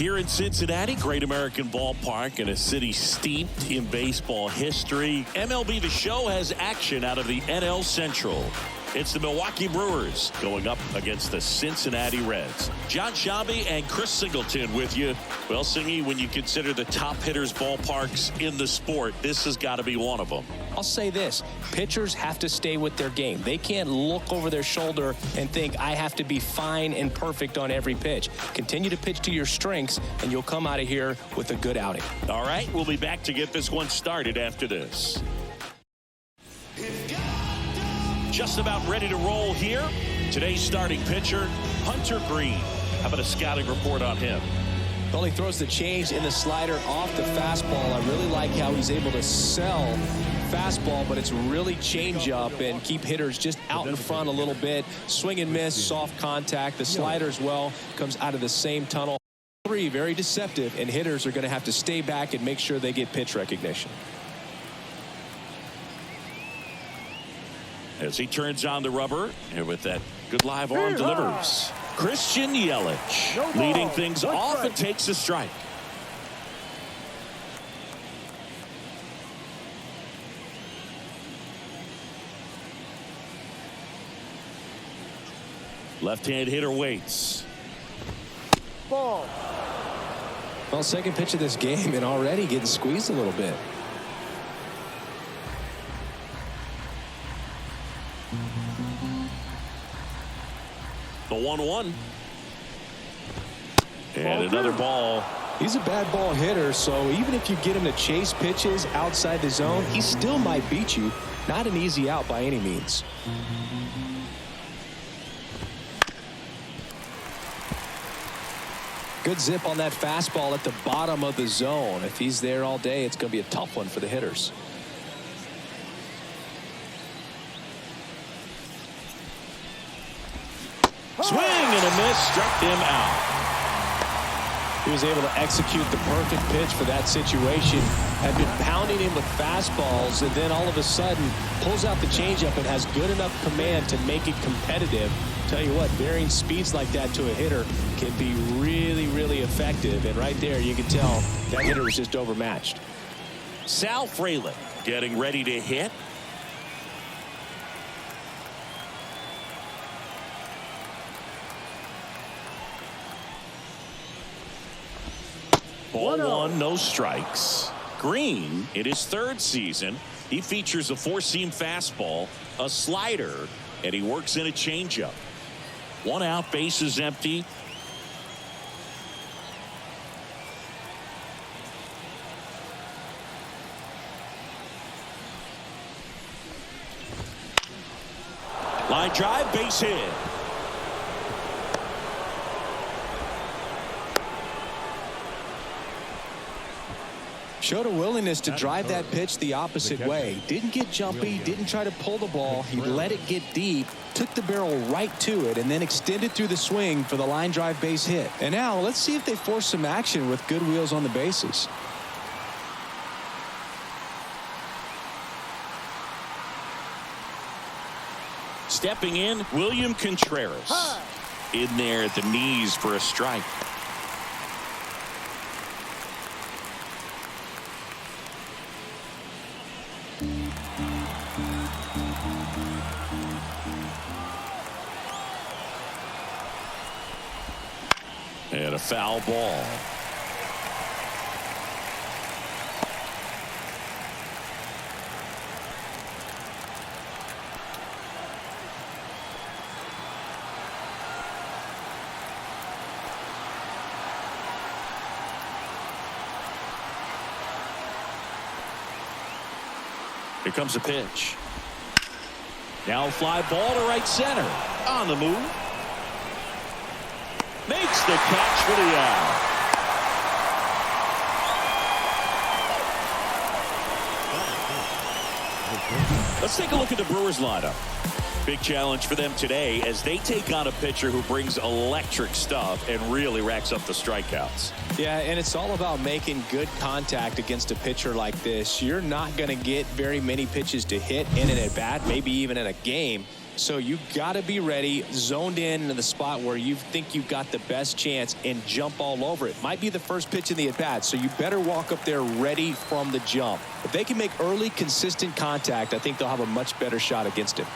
Here in Cincinnati, great American ballpark in a city steeped in baseball history. MLB The Show has action out of the NL Central. It's the Milwaukee Brewers going up against the Cincinnati Reds. John Shabby and Chris Singleton with you. Well, Singy, when you consider the top hitters ballparks in the sport, this has got to be one of them. I'll say this, pitchers have to stay with their game. They can't look over their shoulder and think I have to be fine and perfect on every pitch. Continue to pitch to your strengths and you'll come out of here with a good outing. All right, we'll be back to get this one started after this. Just about ready to roll here. Today's starting pitcher, Hunter Green. How about a scouting report on him? Well, he throws the change in the slider off the fastball. I really like how he's able to sell fastball, but it's really change up and keep hitters just out in front a little bit. Swing and miss, soft contact. The slider as well comes out of the same tunnel. Three, very deceptive, and hitters are going to have to stay back and make sure they get pitch recognition. As he turns on the rubber, and with that good live arm delivers. Christian Yelich leading things off and takes a strike. Left-hand hitter waits. Ball. Well, second pitch of this game and already getting squeezed a little bit. The 1-1. And another ball. He's a bad ball hitter, so even if you get him to chase pitches outside the zone, he still might beat you. Not an easy out by any means. Good zip on that fastball at the bottom of the zone. If he's there all day, it's going to be a tough one for the hitters. Swing and a miss, struck him out. He was able to execute the perfect pitch for that situation. Had been pounding him with fastballs, and then all of a sudden pulls out the changeup and has good enough command to make it competitive. Tell you what, varying speeds like that to a hitter can be really, really effective. And right there, you can tell that hitter was just overmatched. Sal Fraley getting ready to hit. Ball one, no strikes. Green, in his third season, he features a four-seam fastball, a slider, and he works in a changeup. One out, bases empty. Line drive, base hit. Showed a willingness to drive that pitch the opposite way. Didn't get jumpy, didn't try to pull the ball. He let it get deep, took the barrel right to it, and then extended through the swing for the line drive base hit. And now let's see if they force some action with good wheels on the bases. Stepping in, William Contreras. In there at the knees for a strike. And a foul ball. Here comes a pitch. Now fly ball to right center. On the move. Makes the catch for the out. Let's take a look at the Brewers lineup. Big challenge for them today as they take on a pitcher who brings electric stuff and really racks up the strikeouts. Yeah, and it's all about making good contact against a pitcher like this. You're not going to get very many pitches to hit in an at-bat, maybe even in a game. So you got to be ready, zoned in the spot where you think you've got the best chance, and jump all over it. Might be the first pitch in the at-bat, so you better walk up there ready from the jump. If they can make early, consistent contact, I think they'll have a much better shot against him.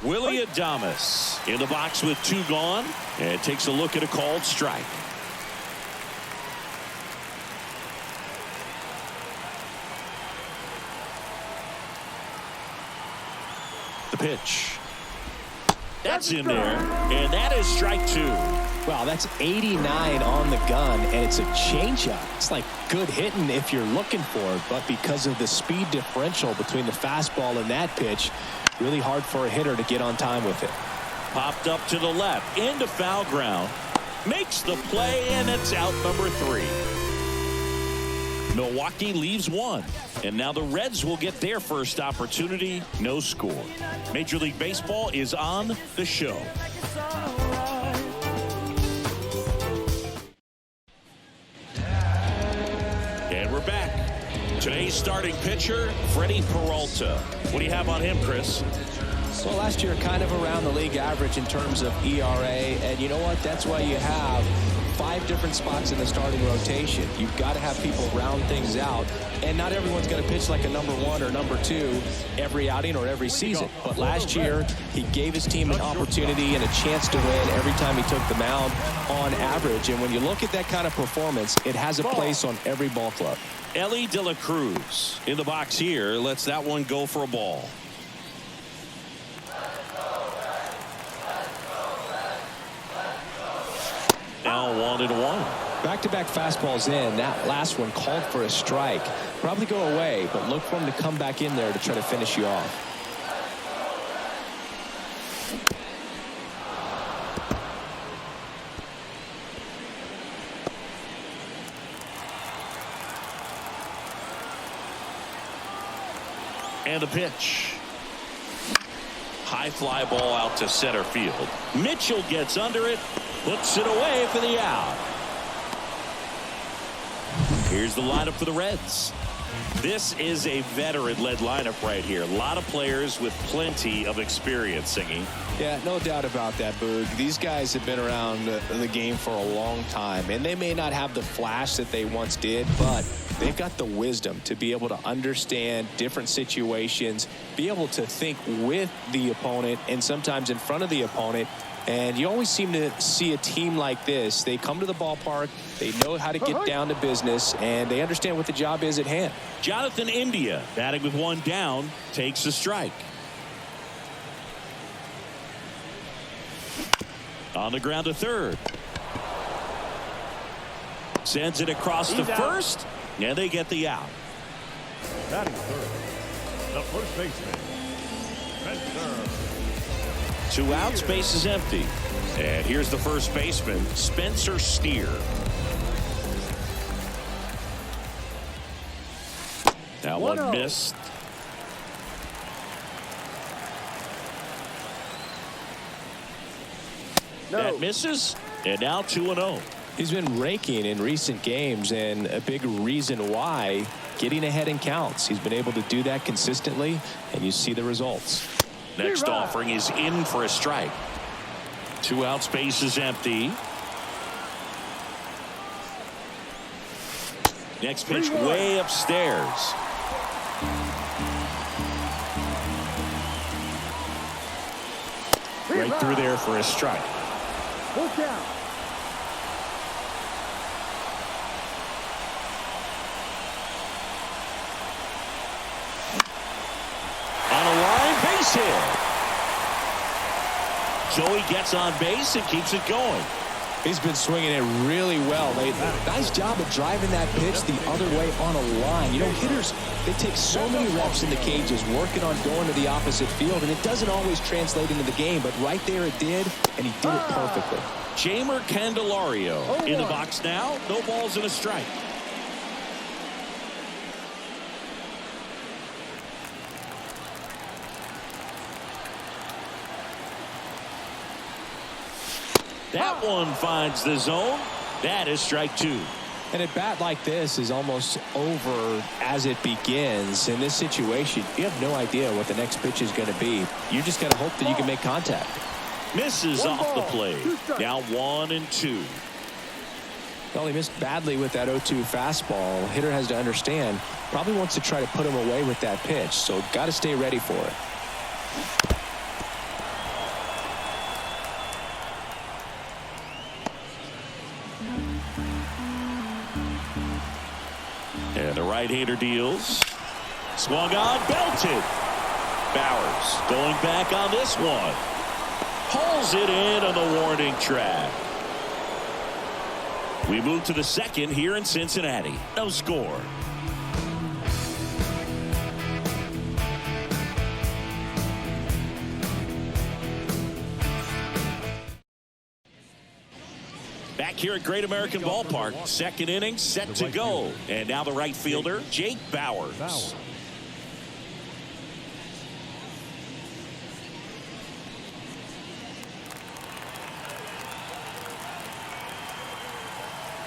Willie Adames in the box with 2 gone, and takes a look at a called strike. The pitch. That's in there, and that is strike 2. Wow, that's 89 on the gun, and it's a changeup. It's like good hitting if you're looking for it, but because of the speed differential between the fastball and that pitch, really hard for a hitter to get on time with it. Popped up to the left, into foul ground. Makes the play, and it's out number 3. Milwaukee leaves 1. And now the Reds will get their first opportunity. No score. Major League Baseball is on the show. And we're back. Today's starting pitcher, Freddie Peralta. What do you have on him, Chris? Well, last year kind of around the league average in terms of ERA. And you know what? That's why you have 5 different spots in the starting rotation. You've got to have people round things out, and not everyone's going to pitch like a number 1 or number 2 every outing or every season. But last year, he gave his team an opportunity and a chance to win every time he took the mound on average. And when you look at that kind of performance, it has a place on every ball club. Elly de la Cruz in the box here. Lets that one go for a ball. Now 1-1. Back-to-back fastballs in. That last one called for a strike. Probably go away, but look for him to come back in there to try to finish you off. And the pitch. High fly ball out to center field. Mitchell gets under it. Puts it away for the out. Here's the lineup for the Reds. This is a veteran-led lineup right here. A lot of players with plenty of experience, Singing. Yeah, no doubt about that, Boog. These guys have been around the game for a long time, and they may not have the flash that they once did, but they've got the wisdom to be able to understand different situations, be able to think with the opponent and sometimes in front of the opponent. And you always seem to see a team like this. They come to the ballpark, they know how to get down to business, and they understand what the job is at hand. Jonathan India, batting with 1 down, takes a strike. On the ground to third. Sends it across to first, and they get the out. Batting third, the first baseman, Spencer. 2 outs, base is empty. And here's the first baseman, Spencer Steer. That one missed. That misses. And now 2-0. He's been raking in recent games, and a big reason why, getting ahead in counts. He's been able to do that consistently, and you see the results. Next offering is in for a strike. 2 outs, base is empty. Next pitch way upstairs. Right through there for a strike. Look out. On a line, base hit. Joey gets on base and keeps it going. He's been swinging it really well. Nice job of driving that pitch the other way on a line. You know, hitters, they take so many reps in the cages working on going to the opposite field, and it doesn't always translate into the game, but right there it did, and he did it perfectly. Jeimer Candelario in the box now. No balls and a strike. That one finds the zone. That is strike 2. And a bat like this is almost over as it begins. In this situation, you have no idea what the next pitch is going to be. You just got to hope that you can make contact. Misses off the plate. Now 1-2. Well, he missed badly with that 0-2 fastball. Hitter has to understand, probably wants to try to put him away with that pitch. So got to stay ready for it. And the right-hander deals. Swung on, belted. Bowers going back on this one. Pulls it in on the warning track. We move to the second here in Cincinnati. No score. Back here at Great American Ballpark, second inning set to go. And now the right fielder, Jake Bowers.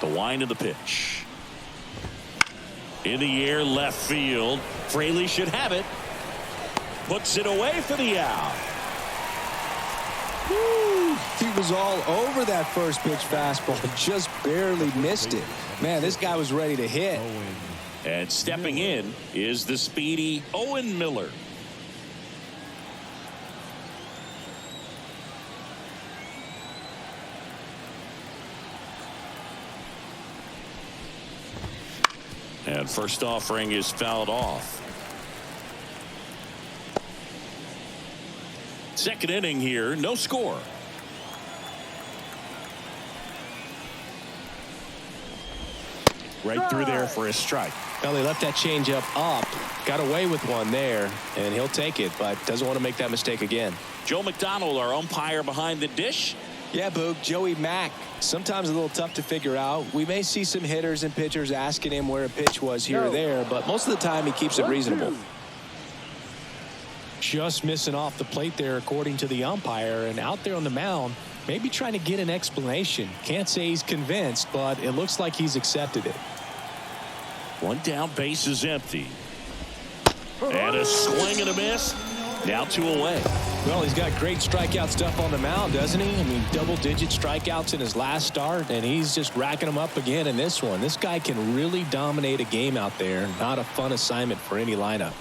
The wind of the pitch. In the air, left field. Fraley should have it. Puts it away for the out. Woo! He was all over that first pitch fastball, just barely missed it. Man, this guy was ready to hit. And stepping in is the speedy Owen Miller. And first offering is fouled off. Second inning here, no score. Right through there for a strike. Well, he left that changeup up, got away with one there, and he'll take it, but doesn't want to make that mistake again. Joe McDonald, our umpire behind the dish. Yeah, Boog, Joey Mack. Sometimes a little tough to figure out. We may see some hitters and pitchers asking him where a pitch was here or there, but most of the time he keeps it reasonable. Just missing off the plate there, according to the umpire, and out there on the mound, maybe trying to get an explanation. Can't say he's convinced, but it looks like he's accepted it. One down, base is empty. And a swing and a miss. Now 2 away. Well, he's got great strikeout stuff on the mound, doesn't he? I mean, double-digit strikeouts in his last start, and he's just racking them up again in this one. This guy can really dominate a game out there. Not a fun assignment for any lineup.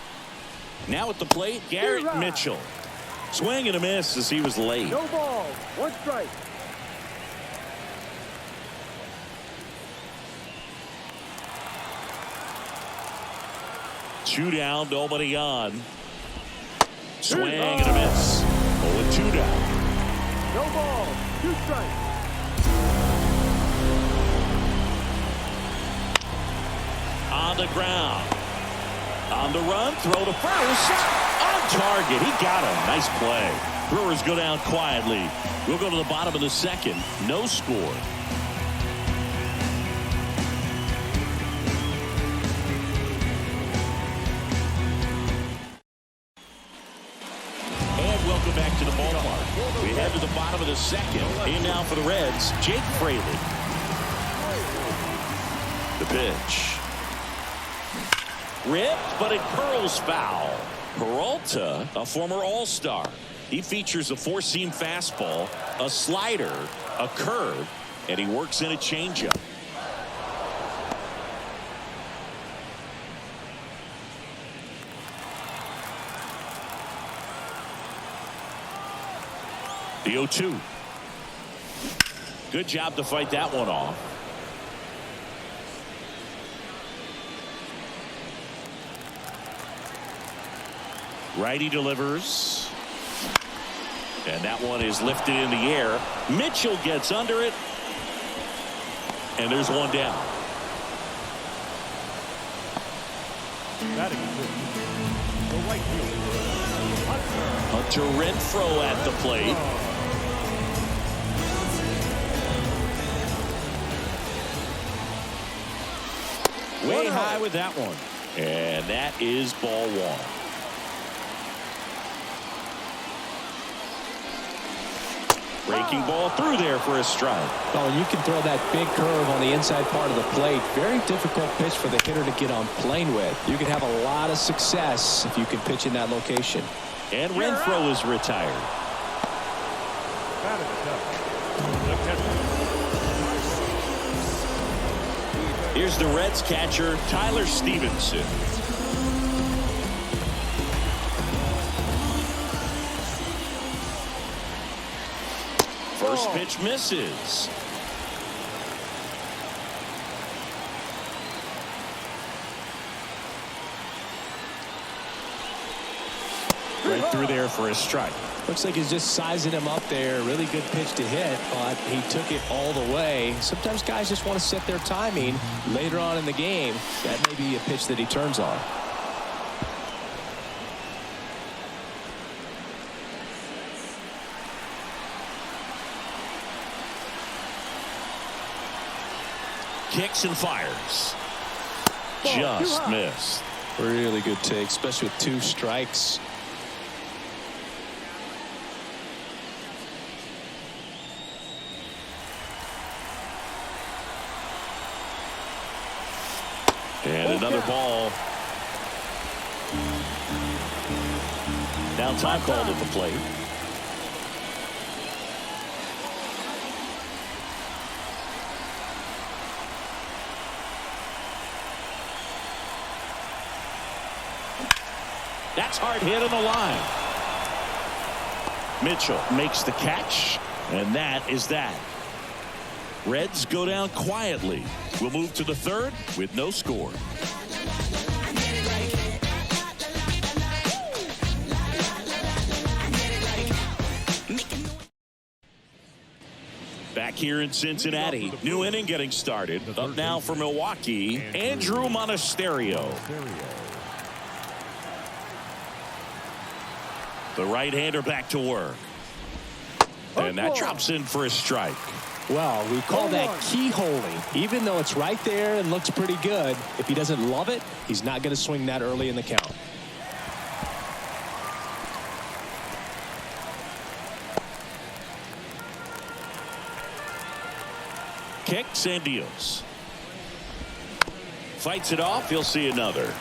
Now at the plate, Garrett Mitchell. Swing and a miss as he was late. No ball, 1 strike. Two down, nobody on. Swing and a miss. 0-2 down. No ball, 2 strikes. On the ground. On the run, throw to first. On target, he got him. Nice play. Brewers go down quietly. We'll go to the bottom of the second. No score. Back to the ballpark. We head to the bottom of the second. In now for the Reds, Jake Fraley. The pitch. Ripped, but it curls foul. Peralta, a former All-Star. He features a 4-seam fastball, a slider, a curve, and he works in a changeup. The 0-2. Good job to fight that one off. Righty delivers. And that one is lifted in the air. Mitchell gets under it. And there's one down. Batting the right fielder, Hunter Renfroe at the plate. Way high with that one. And that is ball 1. Breaking ball through there for a strike. Oh, and you can throw that big curve on the inside part of the plate. Very difficult pitch for the hitter to get on plane with. You can have a lot of success if you can pitch in that location. And Renfroe is retired. Here's the Reds catcher, Tyler Stephenson. First pitch misses. Right through there for a strike. Looks like he's just sizing him up there. Really good pitch to hit, but he took it all the way. Sometimes guys just want to set their timing later on in the game. That may be a pitch that he turns on. Kicks and fires. Just missed. Really good take, especially with 2 strikes. And another ball. Now time called at the plate. That's hard hit on the line. Mitchell makes the catch, and that is that. Reds go down quietly. We'll move to the third with no score. Back here in Cincinnati, new inning getting started. Up now for Milwaukee, Andrew Monasterio. The right-hander back to work. And that drops in for a strike. Well, we call that keyholing. Even though it's right there and looks pretty good, if he doesn't love it, he's not going to swing that early in the count. Kicks and deals. Fights it off. He'll see another.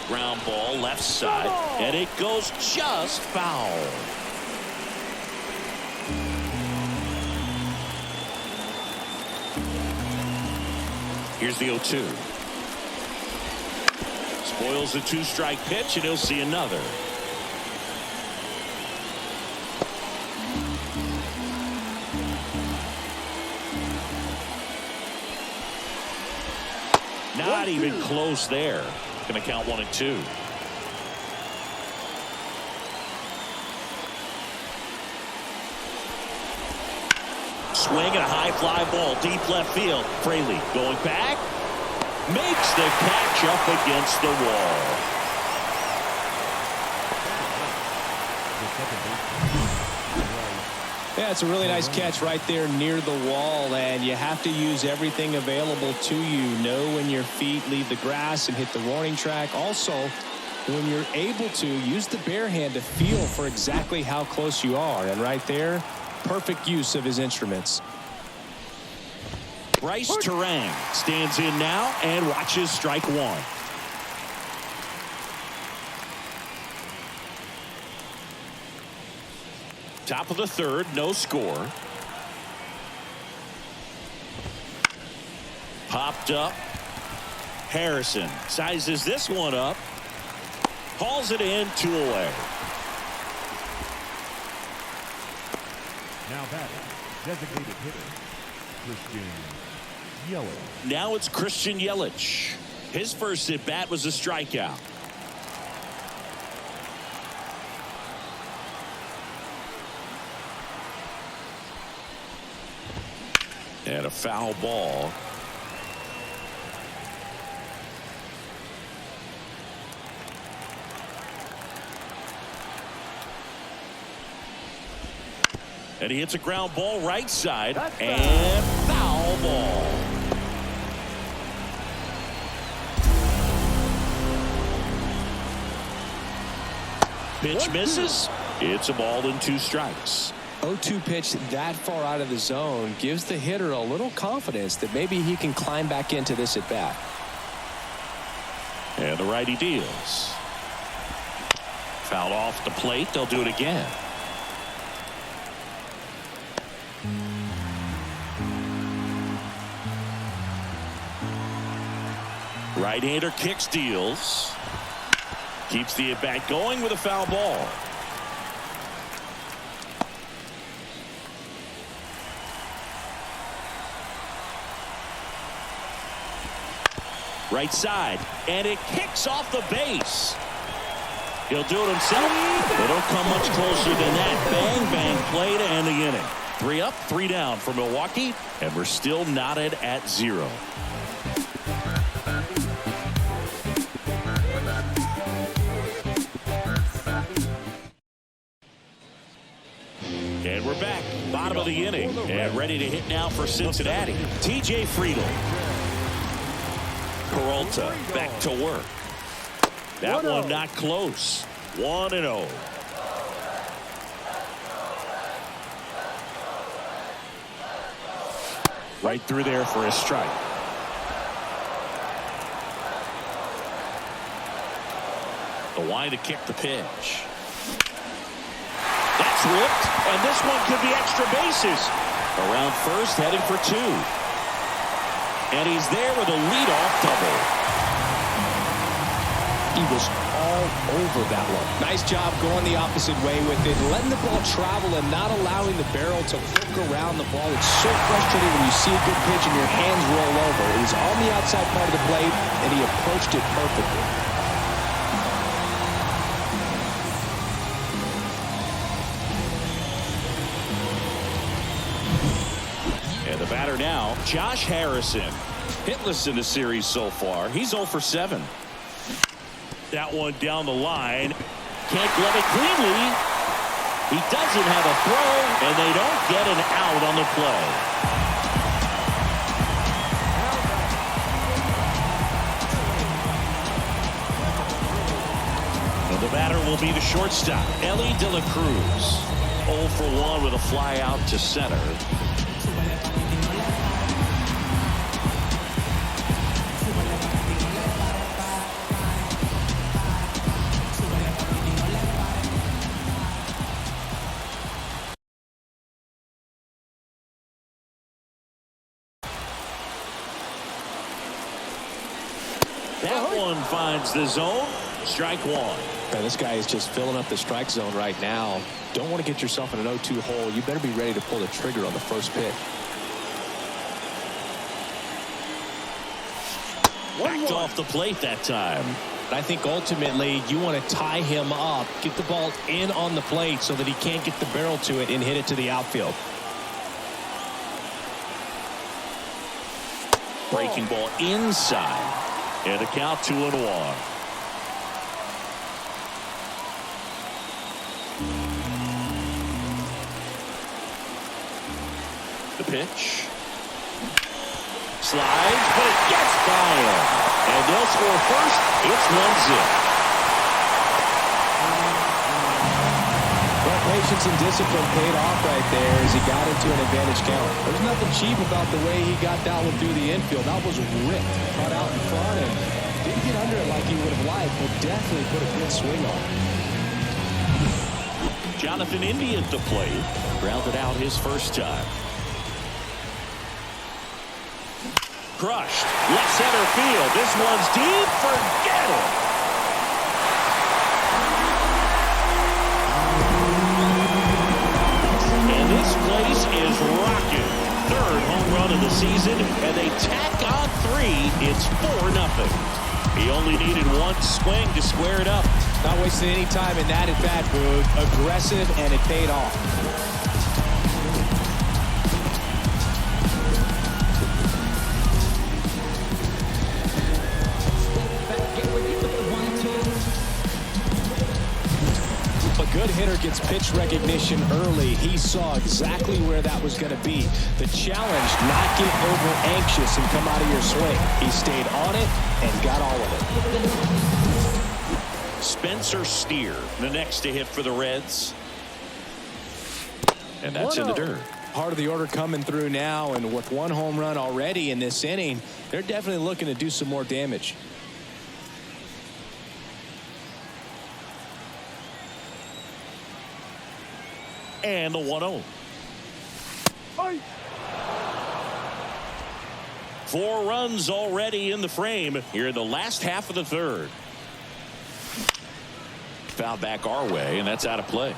Ground ball left side, and it goes just foul. Here's the 0-2. Spoils the 2-strike pitch, and he'll see another. Not even close there. Going to count 1 and 2. Swing and a high fly ball deep left field. Fraley going back. Makes the catch up against the wall. Yeah, it's a really nice catch right there near the wall, and you have to use everything available to you. Know when your feet leave the grass and hit the warning track. Also, when you're able to, use the bare hand to feel for exactly how close you are. And right there, perfect use of his instruments. Bryce Terang stands in now and watches strike 1. Top of the third, no score. Popped up. Harrison sizes this one up. Hauls it in, 2 away. Now batting, designated hitter, Christian Yelich. Now it's Christian Yelich. His first at bat was a strikeout. And a foul ball. And he hits a ground ball right side. And ball. Pitch misses. It's a ball and 2 strikes. 0-2 pitch that far out of the zone gives the hitter a little confidence that maybe he can climb back into this at bat. And the righty deals. Foul off the plate. They'll do it again. Right-hander kicks, deals. Keeps the at-bat going with a foul ball. Right side, and it kicks off the base. He'll do it himself. They don't come much closer than that. Bang, bang play to end the inning. 3 up, 3 down for Milwaukee, and we're still knotted at 0. And we're back, bottom of the inning, and ready to hit now for Cincinnati. TJ Friedl. Peralta back to work. That one not close. 1-0. Right through there for a strike. The wind to kick the pitch. That's ripped, and this one could be extra bases. Around first, heading for 2. And he's there with a leadoff double. He was all over that one. Nice job going the opposite way with it, letting the ball travel and not allowing the barrel to hook around the ball. It's so frustrating when you see a good pitch and your hands roll over. It was on the outside part of the plate, and he approached it perfectly. And the batter now, Josh Harrison. Hitless in the series so far. He's 0 for 7. That one down the line. Can't glove it cleanly. He doesn't have a throw, and they don't get an out on the play. And the batter will be the shortstop, Elly de la Cruz. 0 for 1 with a fly out to center. That one finds the zone. Strike 1. Man, this guy is just filling up the strike zone right now. Don't want to get yourself in an 0-2 hole. You better be ready to pull the trigger on the first pitch. Backed off the plate that time. I think ultimately you want to tie him up, get the ball in on the plate so that he can't get the barrel to it and hit it to the outfield. Breaking ball inside. And a count 2-1. The pitch. Slides, but it gets by him. And they'll score first. It's 1-0. Well, patience and discipline paid off right there as he got into an advantage count. There's nothing cheap about the way he got that one through the infield. That was ripped, cut out in front, and didn't get under it like he would have liked, but definitely put a good swing on it. Jonathan Indy at the plate. Grounded out his first time. Crushed. Left center field. This one's deep. Forget it. And this place is rocking. 3rd home run of the season, and they tack on 3. It's 4-0. He only needed 1 swing to square it up. Not wasting any time in that at bat, Boog. Aggressive, and it paid off. good hitter gets pitch recognition early. He saw exactly where that was going to be. The challenge, not get over anxious and come out of your swing. He stayed on it and got all of it. Spencer Steer, the next to hit for the Reds. And that's in the dirt. Part of the order coming through now, and with one home run already in this inning, they're definitely looking to do some more damage. And the 1-0. 4 runs already in the frame here in the last half of the third. Foul back our way, and that's out of play.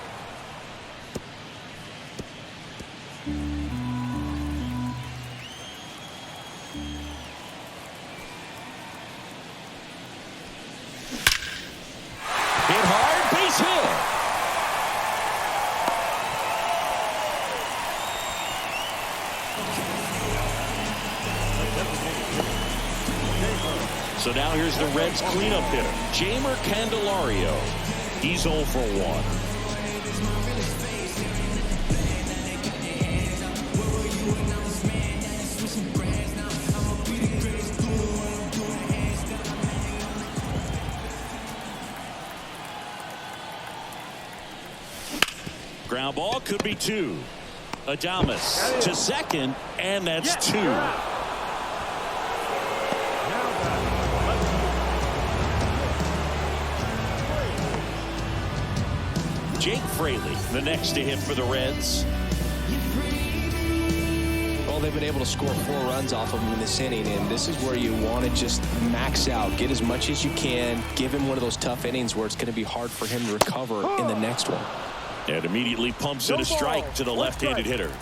Hit hard, base hit. So now here's the Reds cleanup hitter, Jeimer Candelario. He's 0 for 1. Ground ball could be 2. Adames to second, and that's 2. Jake Fraley, the next to hit for the Reds. Well, they've been able to score 4 runs off of him in this inning, and this is where you want to just max out, get as much as you can, give him one of those tough innings where it's going to be hard for him to recover in the next one. And immediately pumps in a strike to the left-handed hitter.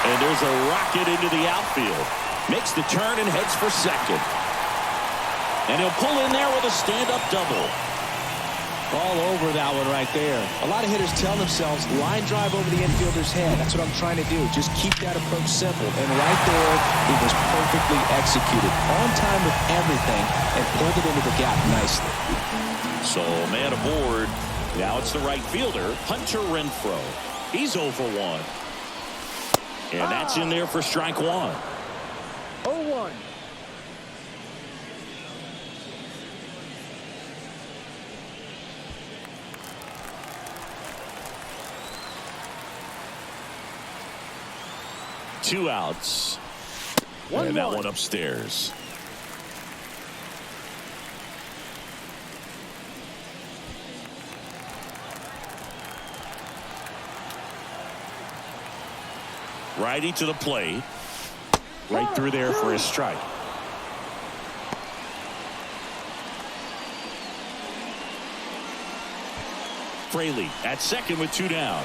And there's a rocket into the outfield. Makes the turn and heads for second. And he'll pull in there with a stand-up double. All over that one right there. A lot of hitters tell themselves, line drive over the infielder's head. That's what I'm trying to do. Just keep that approach simple. And right there, it was perfectly executed. On time with everything, and pulled it into the gap nicely. So, man aboard. Now it's the right fielder, Hunter Renfroe. He's 0 for 1. And that's in there for strike 1. 0-1. Two outs. And that one upstairs. Righty to the plate. Right through there for his strike. Fraley at second with 2 down.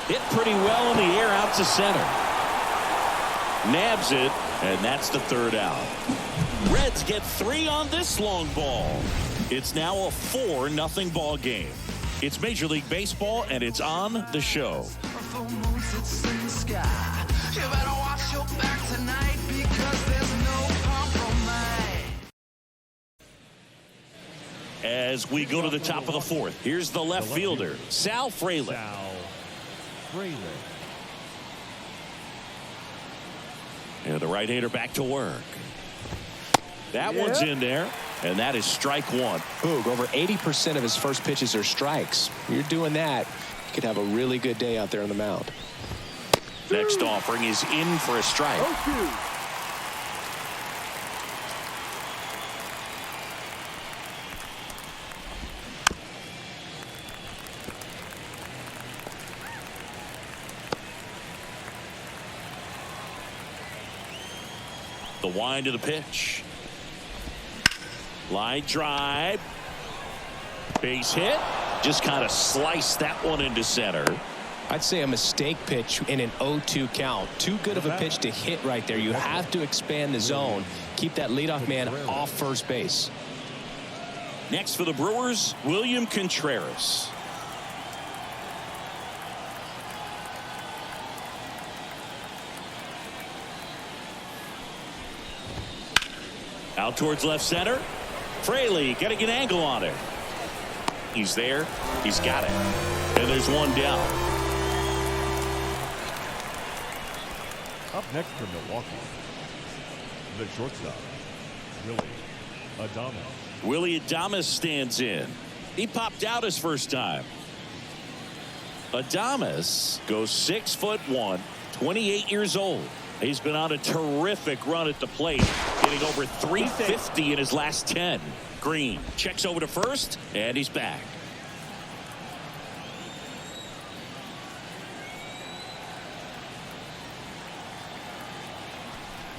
Hit pretty well in the air out to center. Nabs it, and that's the 3rd out. Reds get 3 on this long ball. It's now a 4-0 ball game. It's Major League Baseball, and it's on the show. As we go to the top of the 4th, here's the left fielder, Sal Fraley. And the right-hander back to work. That one's in there, and that is strike 1. Boog, over 80% of his first pitches are strikes. You're doing that, you could have a really good day out there on the mound. Next offering is in for a strike. The wind of the pitch. Line drive. Base hit. Just kind of sliced that one into center. I'd say a mistake pitch in an 0-2 count. Too good of a pitch to hit right there. You have to expand the zone. Keep that leadoff man off first base. Next for the Brewers, William Contreras. Out towards left center. Fraley getting an angle on it. He's there. He's got it. And there's one down. Up next for Milwaukee, the shortstop, Willy Adames stands in. He popped out his first time. Adames goes 6'1", 28 years old. He's been on a terrific run at the plate, hitting over 350 in his last 10. Green checks over to first, and he's back.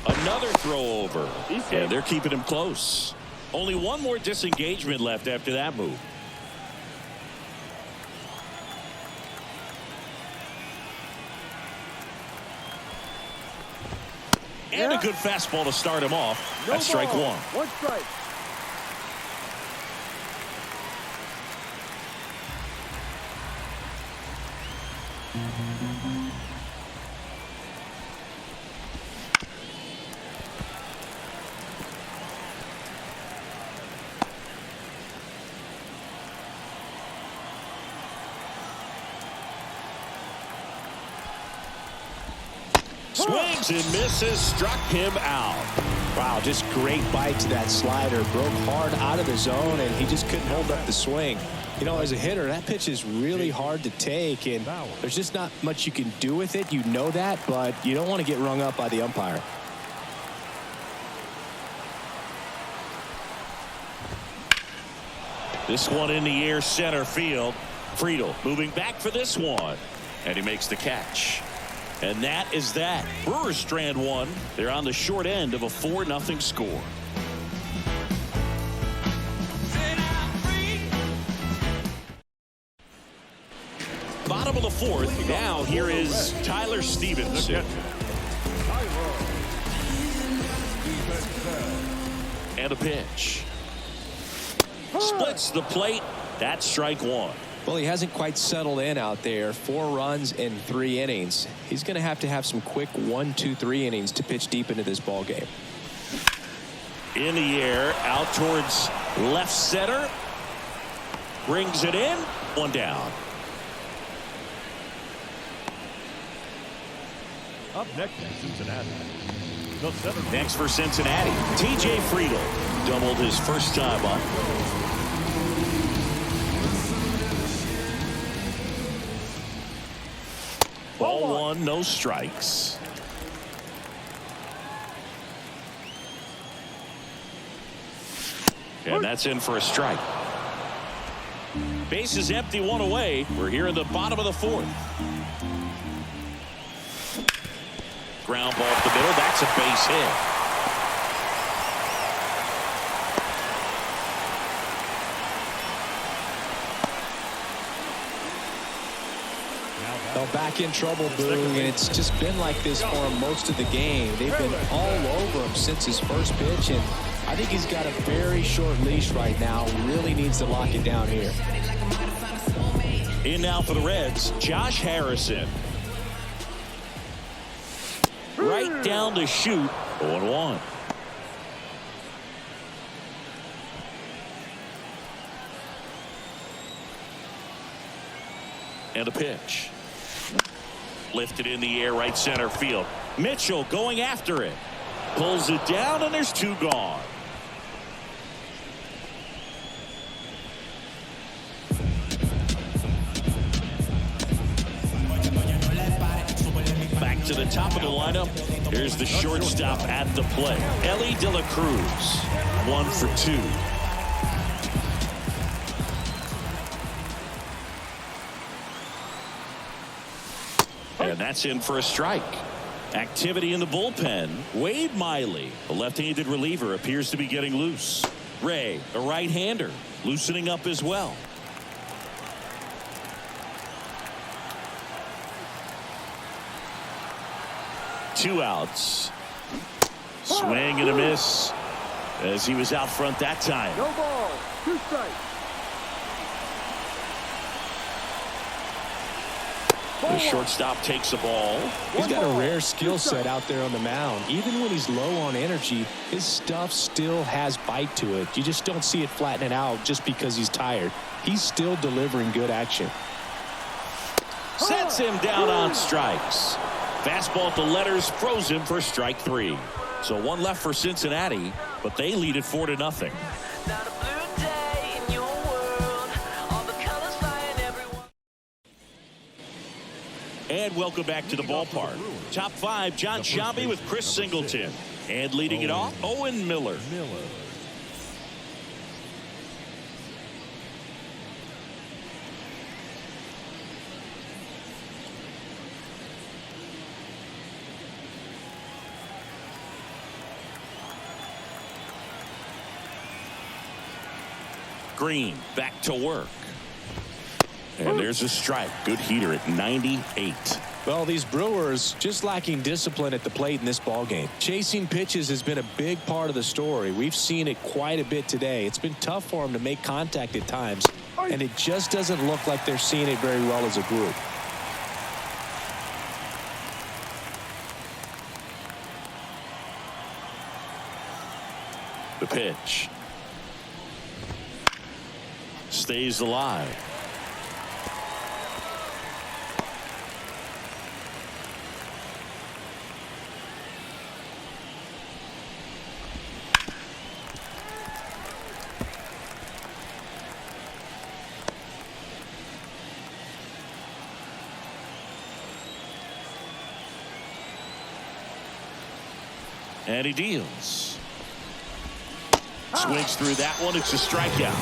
Another throw over, and they're keeping him close. Only one more disengagement left after that move. And a good fastball to start him off. That's strike one. One strike. Swings and misses, struck him out. Wow, just great bite to that slider. Broke hard out of the zone, and he just couldn't hold up the swing. You know, as a hitter, that pitch is really hard to take, and there's just not much you can do with it. You know that, but you don't want to get rung up by the umpire. This one in the air, center field. Friedl moving back for this one, and he makes the catch. And that is that. Brewers strand one. They're on the short end of a 4-0 score. Bottom of the fourth. Now here is Tyler Stephenson. And a pitch. Splits the plate. That's strike one. Well, he hasn't quite settled in out there. 4 runs in 3 innings. He's going to have some quick 1, 2, 3 innings to pitch deep into this ball game. In the air, out towards left center. Brings it in. One down. Up next in Cincinnati, the seventh. Next for Cincinnati, TJ Friedl doubled his first time up. Ball one, no strikes. And that's in for a strike. Base is empty, one away. We're here in the bottom of the fourth. Ground ball up the middle. That's a base hit. Well, back in trouble, Boo, and it's just been like this for him most of the game. They've been all over him since his first pitch, and I think he's got a very short leash right now. Really needs to lock it down here. In now for the Reds, Josh Harrison. Right down to shoot. 0-1. And a pitch. Lifted in the air, right center field. Mitchell going after it. Pulls it down, and there's 2 gone. Back to the top of the lineup. Here's the shortstop at the plate. Elly Cruz. 1 for 2. And that's in for a strike. Activity in the bullpen. Wade Miley, a left-handed reliever, appears to be getting loose. Ray, a right-hander, loosening up as well. Two outs. Swing and a miss as he was out front that time. No ball. 2 strikes. The shortstop takes the ball. He's got a rare skill set out there on the mound. Even when he's low on energy, his stuff still has bite to it. You just don't see it flattening out just because he's tired. He's still delivering good action. Sets him down on strikes. Fastball to letters, froze him for strike 3. So one left for Cincinnati, but they lead it 4-0. And welcome back to the ballpark. Top 5, John Sciambi with Chris Singleton. And leading it off, Owen Miller. Green back to work. And there's a strike. Good heater at 98. Well, these Brewers just lacking discipline at the plate in this ballgame. Chasing pitches has been a big part of the story. We've seen it quite a bit today. It's been tough for them to make contact at times, and it just doesn't look like they're seeing it very well as a group. The pitch. Stays alive. And he deals. Swings through that one. It's a strikeout.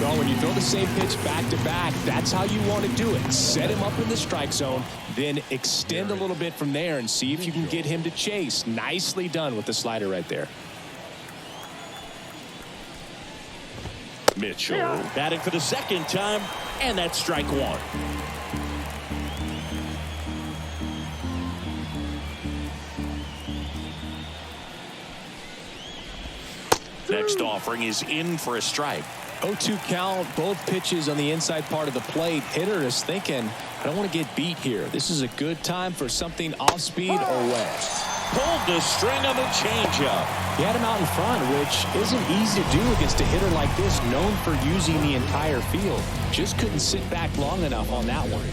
Well, when you throw the same pitch back-to-back, that's how you want to do it. Set him up in the strike zone, then extend a little bit from there and see if you can get him to chase. Nicely done with the slider right there. Mitchell batting for the second time, and that's strike 1. Next offering is in for a strike. 0-2 count, both pitches on the inside part of the plate. Hitter is thinking, I don't want to get beat here. This is a good time for something off speed or wedge. Pulled the string on the changeup. He had him out in front, which isn't easy to do against a hitter like this, known for using the entire field. Just couldn't sit back long enough on that one.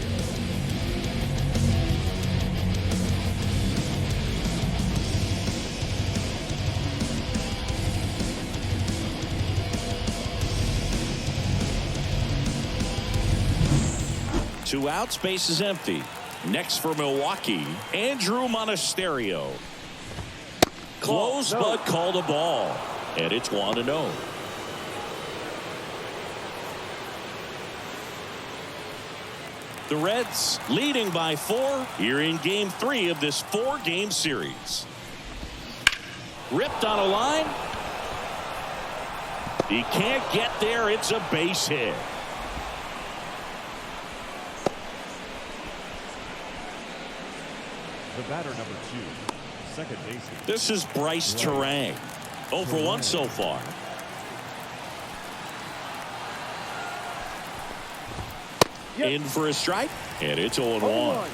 Two outs, base is empty. Next for Milwaukee, Andrew Monasterio. Close, but called a ball. And it's 1-0. The Reds leading by 4 here in Game 3 of this 4-game series. Ripped on a line. He can't get there. It's a base hit. The batter, number 2, second baseman. This is Bryce Terang. 0 for 1 so far. In for a strike, and it's 0-1.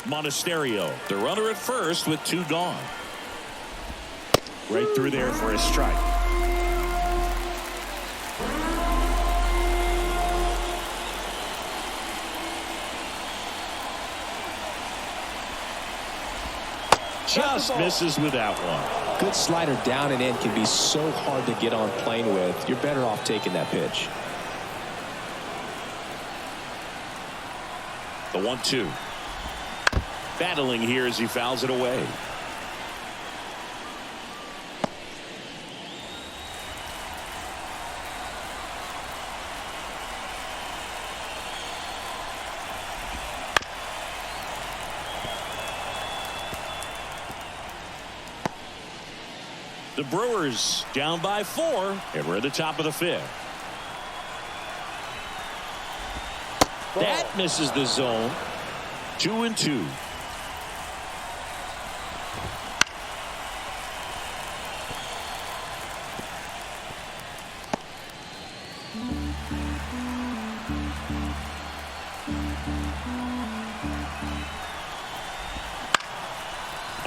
Monasterio, the runner at first with 2 gone. Right through there for a strike. Just misses with that one. Good slider down and in can be so hard to get on plane with. You're better off taking that pitch. The 1-2. Battling here as he fouls it away. The Brewers down by 4, and we're at the top of the 5th. That misses the zone. 2-2.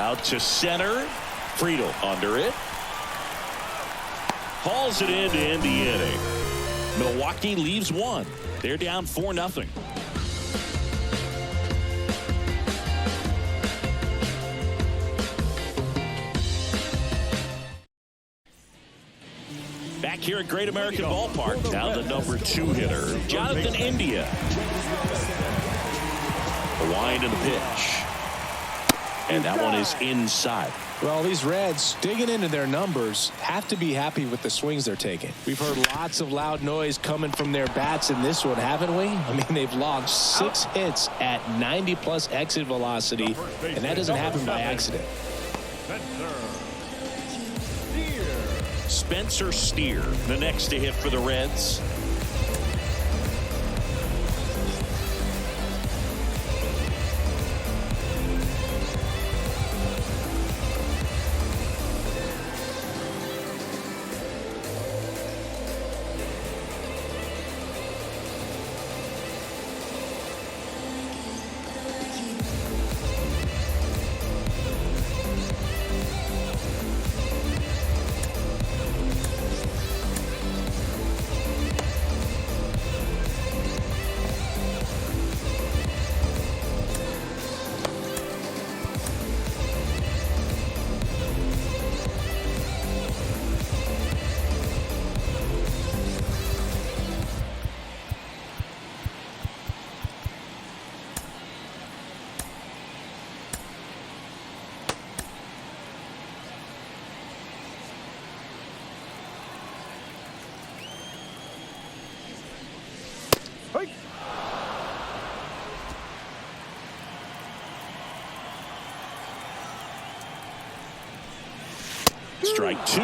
Out to center. Friedl under it. Hauls it in to end the inning. Milwaukee leaves one. They're down 4-0. Back here at Great American Ballpark, now the number 2 hitter, Jonathan India. The wind and the pitch. And that one is inside. Well, these Reds, digging into their numbers, have to be happy with the swings they're taking. We've heard lots of loud noise coming from their bats in this one, haven't we? I mean, they've logged 6 hits at 90+ exit velocity, and that doesn't happen by accident. Spencer Steer, the next to hit for the Reds. Strike 2.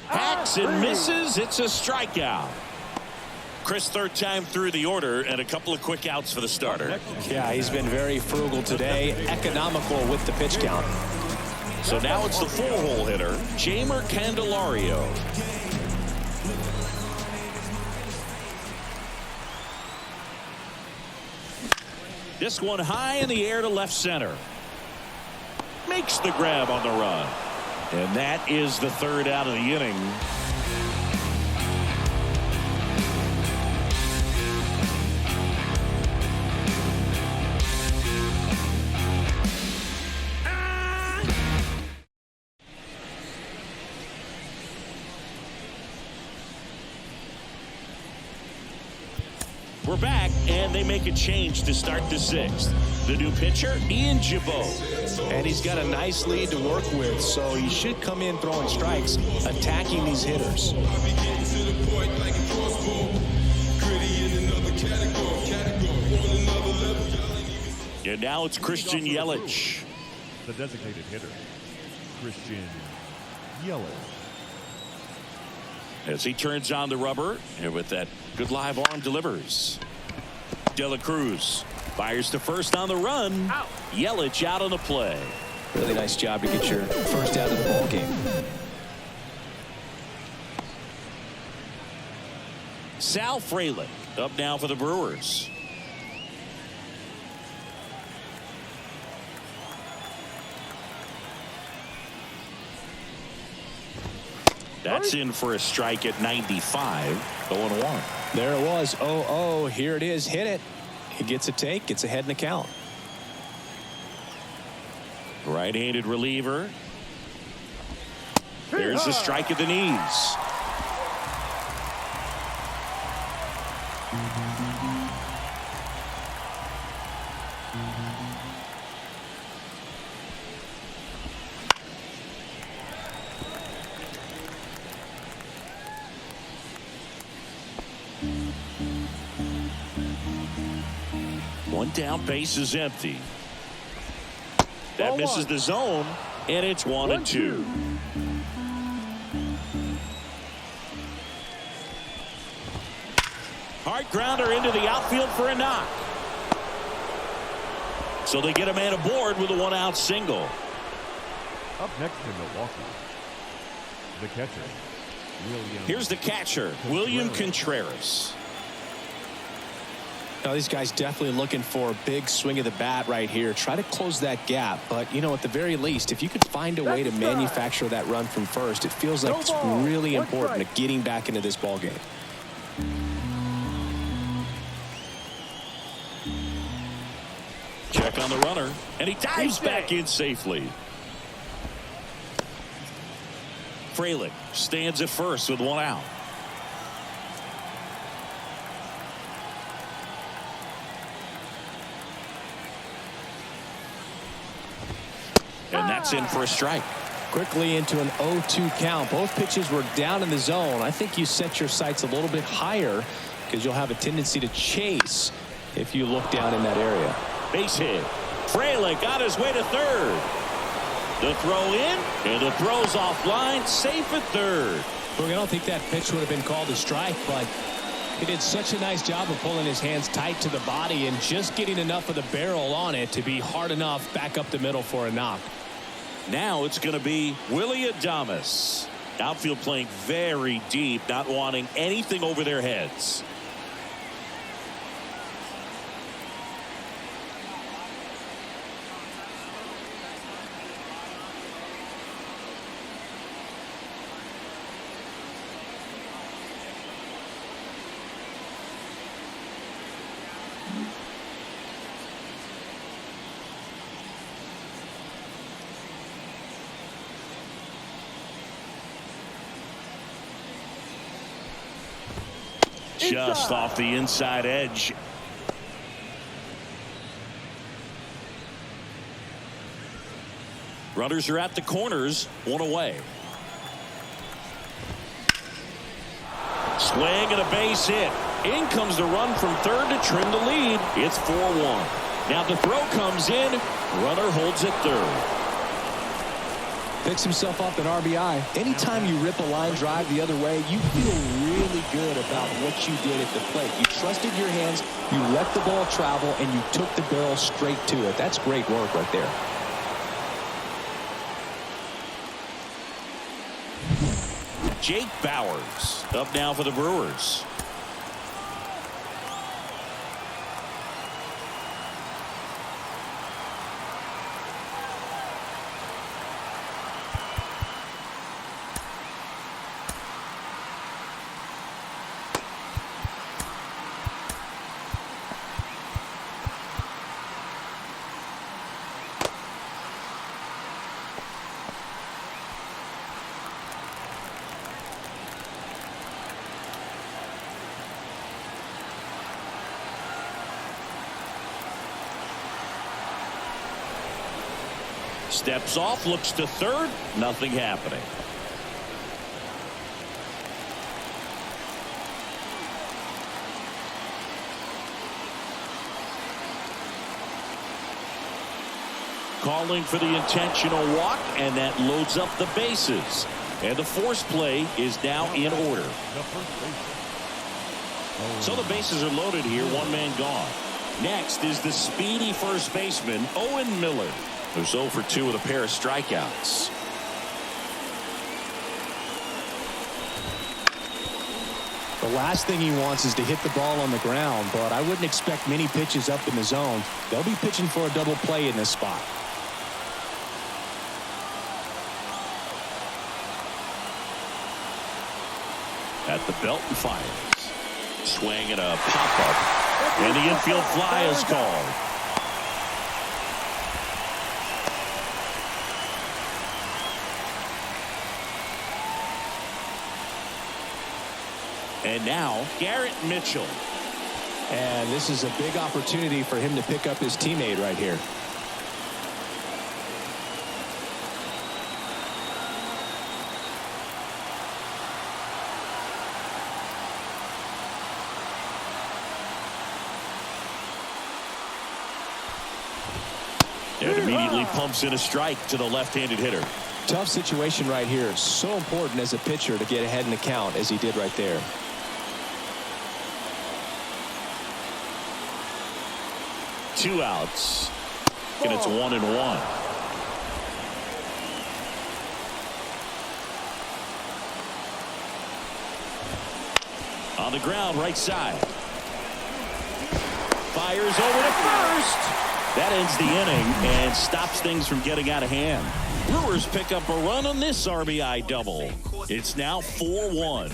Hacks and misses. It's a strikeout. Chris, third time through the order and a couple of quick outs for the starter. Yeah, he's been very frugal today, economical with the pitch count. So now it's the 4-hole hitter, Jeimer Candelario. This one high in the air to left center. Makes the grab on the run. And that is the 3rd out of the inning. We're back, and they make a change to start the 6th. The new pitcher, Ian Gibaut. And he's got a nice lead to work with, so he should come in throwing strikes, attacking these hitters. And now it's Christian Yelich. The designated hitter, Christian Yelich. As he turns on the rubber, and with that good live arm delivers. Cruz fires to first on the run. Yelich out on the play. Really nice job to get your first out of the ball game. Sal Fraley up now for the Brewers. That's in for a strike at 95. 0-1. There it was. 0-0. Here it is. Hit it. He gets a take. Gets ahead in the count. Right-handed reliever. There's the strike at the knees. One down, base is empty. That misses the zone, and it's 1-2. Hard grounder into the outfield for a knock. So they get a man aboard with a 1-out single. Up next in Milwaukee, the catcher, William. Here's the catcher, William Contreras. Now, these guys definitely looking for a big swing of the bat right here. Try to close that gap. But, you know, at the very least, if you could find a way to manufacture that run from first, it feels like it's really important to getting back into this ball game. Check on the runner, and he dives back in safely. Fraley stands at first with 1 out. And that's in for a strike. Quickly into an 0-2 count. Both pitches were down in the zone. I think you set your sights a little bit higher because you'll have a tendency to chase if you look down in that area. Base hit. Fraley got his way to third. The throw in, and the throw's offline, safe at third. Look, I don't think that pitch would have been called a strike, but he did such a nice job of pulling his hands tight to the body and just getting enough of the barrel on it to be hard enough back up the middle for a knock. Now it's going to be Willy Adames. Outfield playing very deep, not wanting anything over their heads. Just off the inside edge. Runners are at the corners, 1 away. Swing and a base hit. In comes the run from third to trim the lead. It's 4-1. Now the throw comes in. Runner holds at third. Picks himself up an RBI. Anytime you rip a line drive the other way, you feel really good about what you did at the plate. You trusted your hands, you let the ball travel, and you took the barrel straight to it. That's great work right there. Jake Bauers up now for the Brewers. Steps off, looks to third, nothing happening. Calling for the intentional walk, and that loads up the bases. And the force play is now in order. So the bases are loaded here, 1 man gone. Next is the speedy first baseman, Owen Miller. They're 0 for 2 with a pair of strikeouts. The last thing he wants is to hit the ball on the ground, but I wouldn't expect many pitches up in the zone. They'll be pitching for a double play in this spot. At the belt and fires. Swing and a pop-up. And the infield fly is called. And now Garrett Mitchell. And this is a big opportunity for him to pick up his teammate right here. And immediately pumps in a strike to the left-handed hitter. Tough situation right here. So important as a pitcher to get ahead in the count as he did right there. Two outs. And it's 1-1. On the ground, right side. Fires over to first. That ends the inning and stops things from getting out of hand. Brewers pick up a run on this RBI double. It's now 4-1.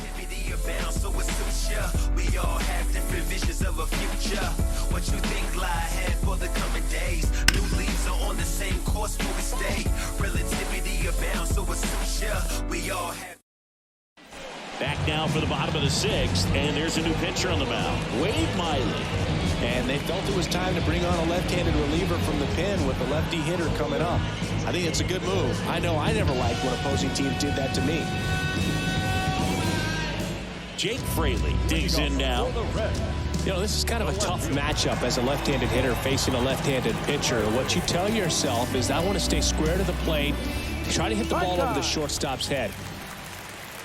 We all have different visions of a future. What you think lie ahead for the coming days? New leaves are on the same course where we stay. Relativity abounds, so it suits ya. We all have. Back now for the bottom of the sixth, and there's a new pitcher on the mound, Wade Miley. And they felt it was time to bring on a left-handed reliever from the pen with a lefty hitter coming up. I think it's a good move. I know I never liked when opposing teams did that to me. Jake Fraley digs in now. You know, this is kind of a tough matchup as a left-handed hitter facing a left-handed pitcher. What you tell yourself is I want to stay square to the plate, try to hit the ball over the shortstop's head.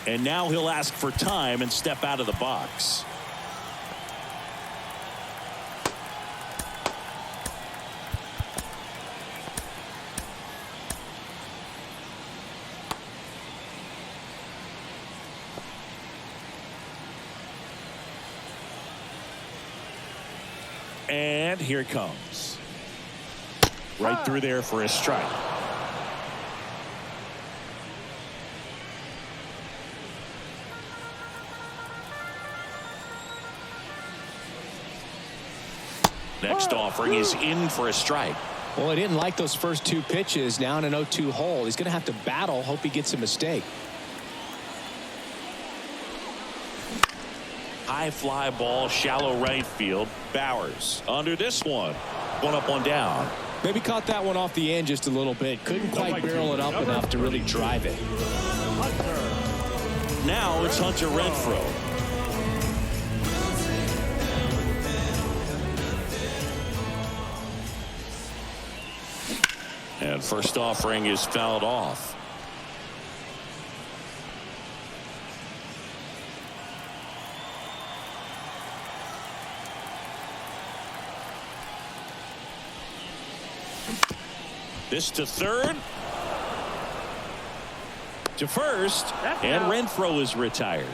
And now he'll ask for time and step out of the box. And here it comes. Right through there for a strike. Next offering is in for a strike. Well, he didn't like those first two pitches. Now in an 0-2 hole. He's going to have to battle. Hope he gets a mistake. High fly ball, shallow right field. Bowers under this one. One up, one down. Maybe caught that one off the end just a little bit. Couldn't quite barrel it up enough to really drive it. Now it's Hunter Renfroe. And first offering is fouled off. This to third. To first. And Renfroe is retired.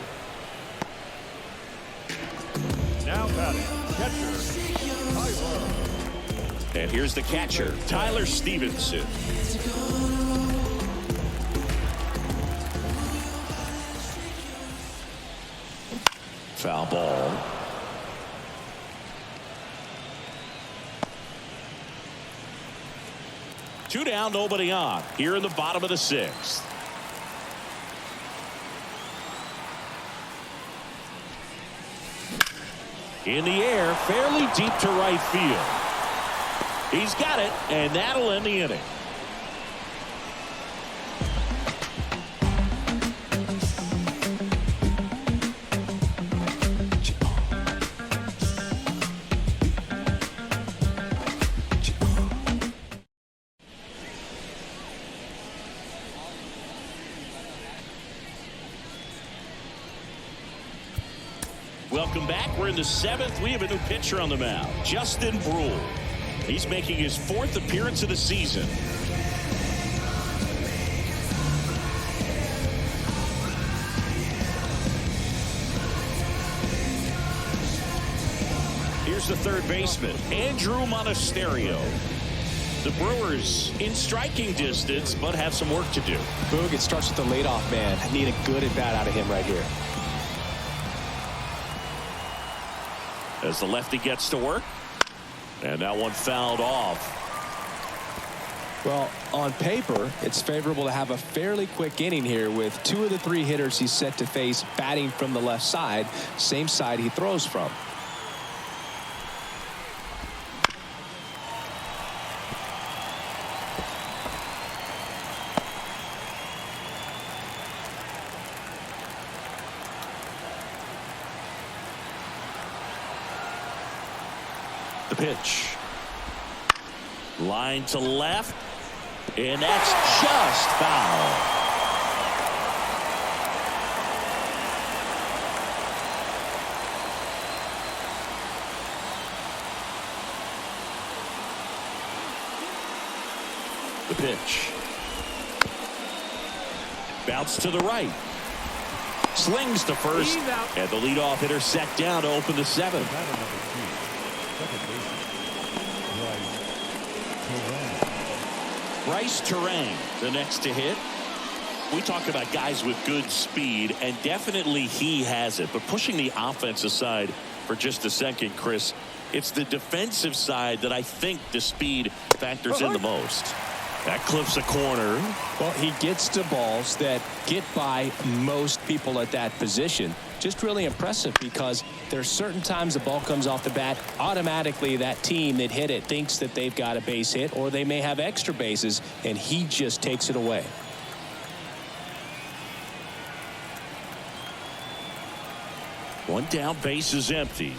Now batting, catcher, Jeimer. And here's the catcher, Tyler Stephenson. Foul ball. Two down, nobody on. Here in the bottom of the sixth. In the air, fairly deep to right field. He's got it, and that'll end the inning. Welcome back. We're in the seventh. We have a new pitcher on the mound, Justin Brule. He's making his fourth appearance of the season. Here's the third baseman, Andrew Monasterio. The Brewers in striking distance, but have some work to do. Boog, it starts with the leadoff man. I need a good at bat out of him right here. As the lefty gets to work. And that one fouled off. Well, on paper, it's favorable to have a fairly quick inning here with two of the three hitters he's set to face batting from the left side, same side he throws from. The pitch. Line to left. And that's just foul. The pitch. Bounce to the right. Slings to first, and the leadoff hitter set down to open the 7th. Bryce Terang, the next to hit. We talk about guys with good speed, and definitely he has it. But pushing the offense aside for just a second, Chris, it's the defensive side that I think the speed factors in the most. That clips a corner. Well, he gets to balls that get by most people at that position. Just really impressive, because there's certain times the ball comes off the bat, automatically that team that hit it thinks that they've got a base hit, or they may have extra bases, and he just takes it away. One down, base is empty.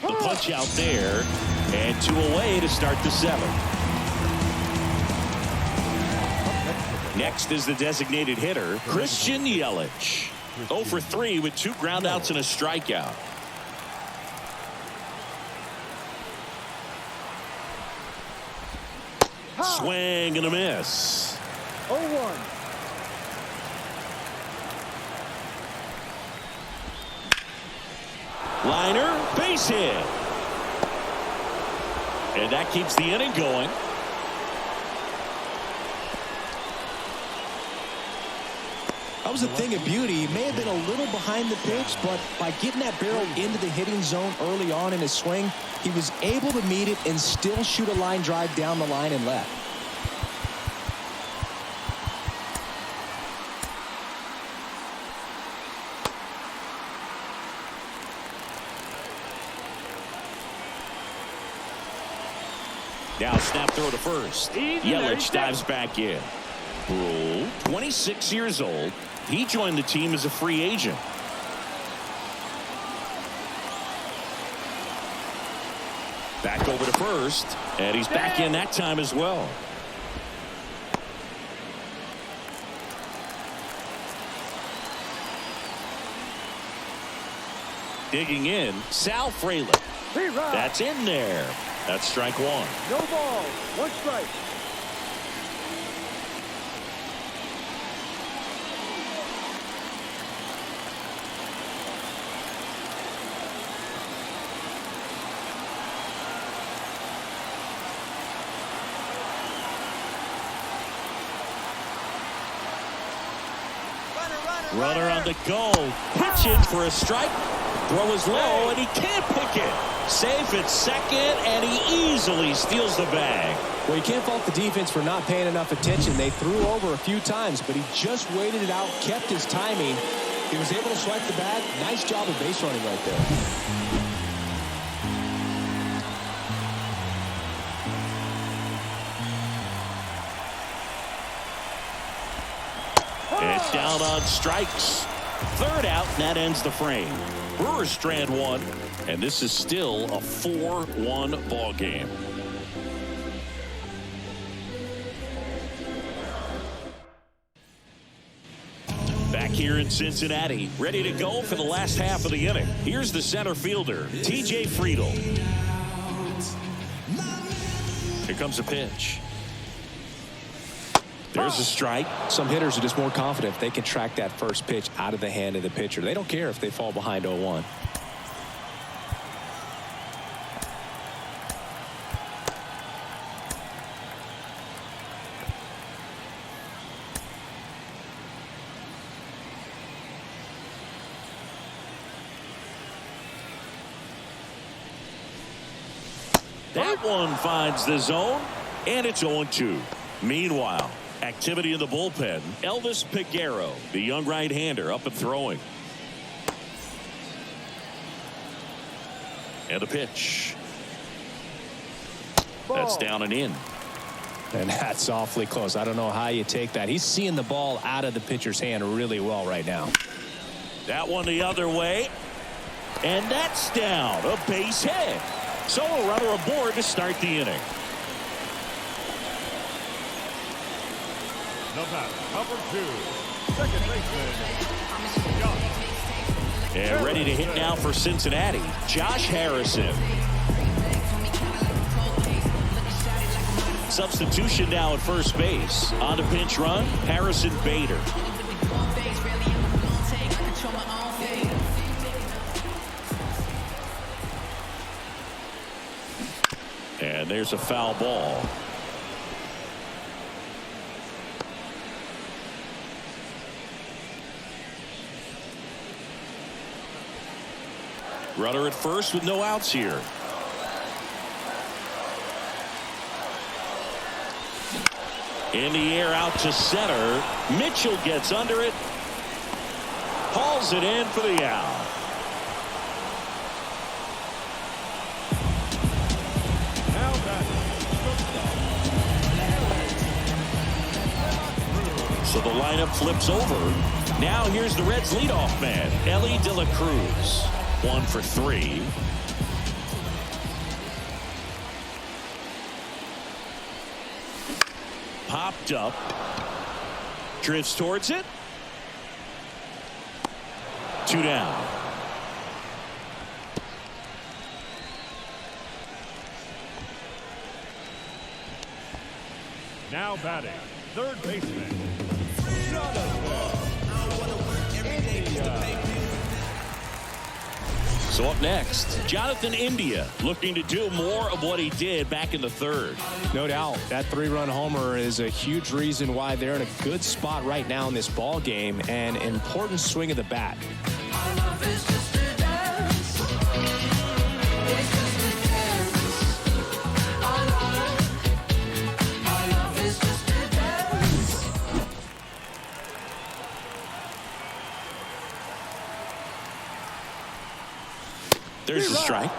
The punch out there, and 2 away to start the 7th. Next is the designated hitter, Christian Yelich. 0 for 3 with 2 groundouts and a strikeout. Swing and a miss. 0-1. Liner, base hit. And that keeps the inning going. That was a thing of beauty. He may have been a little behind the pitch, but by getting that barrel into the hitting zone early on in his swing, he was able to meet it and still shoot a line drive down the line and left. Now snap throw to first. Yelich dives back in. Brule, 26 years old. He joined the team as a free agent. Back over to first, and he's back in that time as well. Digging in, Sal Fraley. That's in there. That's strike 1. No ball. 1 strike. Runner on the go. Pitching for a strike. Throw is low, and he can't pick it. Safe at second, and he easily steals the bag. Well, you can't fault the defense for not paying enough attention. They threw over a few times, but he just waited it out, kept his timing. He was able to swipe the bag. Nice job of base running right there. It's down on strikes. 3rd out, and that ends the frame. Brewers strand 1, and this is still a 4-1 ball game. Back here in Cincinnati, ready to go for the last half of the inning. Here's the center fielder, TJ Friedl. Here comes a pitch. There's a strike. Some hitters are just more confident if they can track that first pitch out of the hand of the pitcher. They don't care if they fall behind 0-1. That one finds the zone, and it's 0-2. Meanwhile, activity in the bullpen. Elvis Peguero, the young right-hander, up and throwing. And a pitch. That's down and in. And that's awfully close. I don't know how you take that. He's seeing the ball out of the pitcher's hand really well right now. That one the other way. And that's down. A base hit. So a runner aboard to start the inning. The batter, number 2, second baseman, Josh. And ready to hit now for Cincinnati, Josh Harrison. Substitution now at first base. On a pinch run, Harrison Bader. And there's a foul ball. Runner at first with no outs here. In the air out to center. Mitchell gets under it. Hauls it in for the out. So the lineup flips over. Now here's the Reds leadoff man, Elly de la Cruz. 1 for 3. Popped up. Drifts towards it. 2 down. Now batting, third baseman. So up next, Jonathan India looking to do more of what he did back in the third. No doubt that 3-run homer is a huge reason why they're in a good spot right now in this ball game, and an important swing of the bat. There's the strike.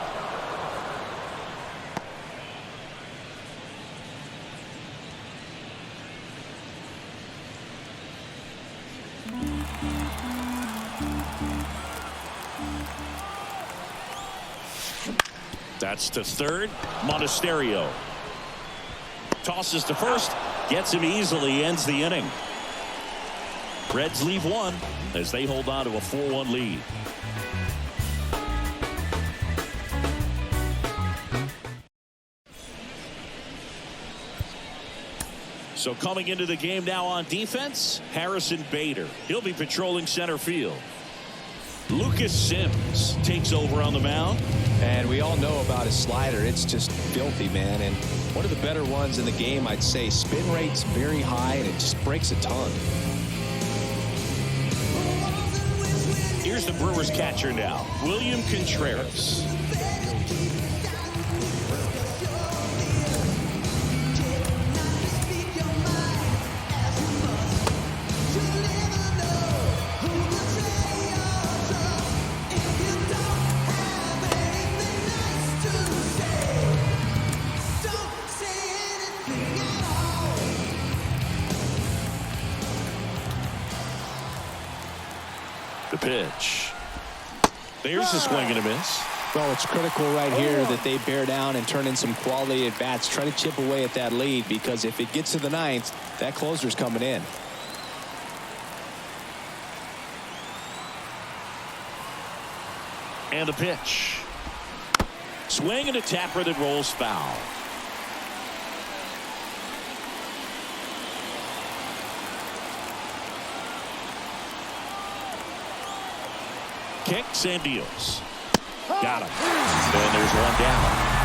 That's to third. Monasterio tosses to first, gets him easily, ends the inning. Reds leave 1 as they hold on to a 4-1 lead. So coming into the game now on defense, Harrison Bader. He'll be patrolling center field. Lucas Sims takes over on the mound. And we all know about his slider. It's just filthy, man. And one of the better ones in the game, I'd say. Spin rate's very high, and it just breaks a ton. Here's the Brewers catcher now, William Contreras. The pitch. There's a swing and a miss. Well, it's critical right here that they bear down and turn in some quality at bats. Try to chip away at that lead, because if it gets to the 9th, that closer's coming in. And the pitch. Swing and a tapper that rolls foul. Kicks and deals. Got him. And there's 1 down.